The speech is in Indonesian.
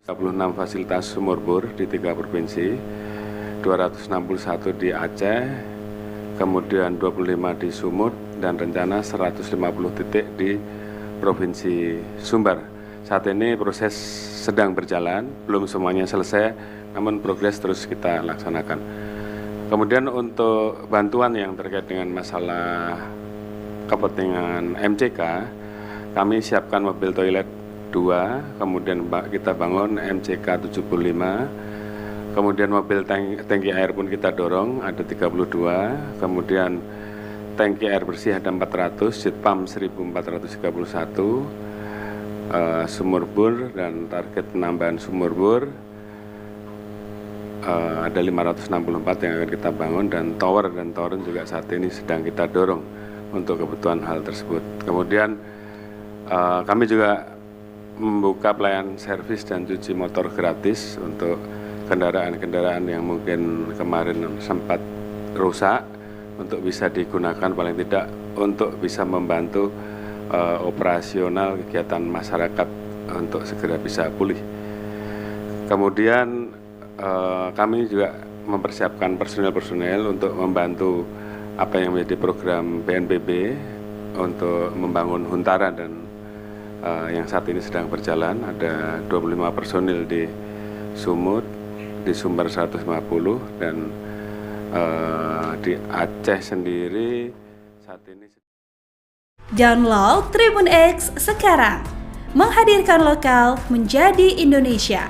36 fasilitas sumur bor di 3 provinsi, 261 di Aceh, kemudian 25 di Sumut, dan rencana 150 titik di Provinsi Sumbar. Saat ini proses sedang berjalan, belum semuanya selesai, namun progres terus kita laksanakan. Kemudian untuk bantuan yang terkait dengan masalah kepentingan MCK, kami siapkan mobil toilet 2, kemudian kita bangun MCK 75, kemudian mobil tangki air pun kita dorong ada 32, kemudian tangki air bersih ada 400, jet pump 1431, sumur bor dan target penambahan sumur bor ada 564 yang akan kita bangun, dan tower dan toren juga saat ini sedang kita dorong untuk kebutuhan hal tersebut. Kemudian kami juga membuka pelayanan servis dan cuci motor gratis untuk kendaraan-kendaraan yang mungkin kemarin sempat rusak, untuk bisa digunakan paling tidak untuk bisa membantu operasional kegiatan masyarakat untuk segera bisa pulih. Kemudian kami juga mempersiapkan personel untuk membantu apa yang menjadi program BNPB untuk membangun Huntara, dan yang saat ini sedang berjalan ada 25 personil di Sumut, di Sumbar 150, dan di Aceh sendiri saat ini. Download Tribun X sekarang, menghadirkan lokal menjadi Indonesia.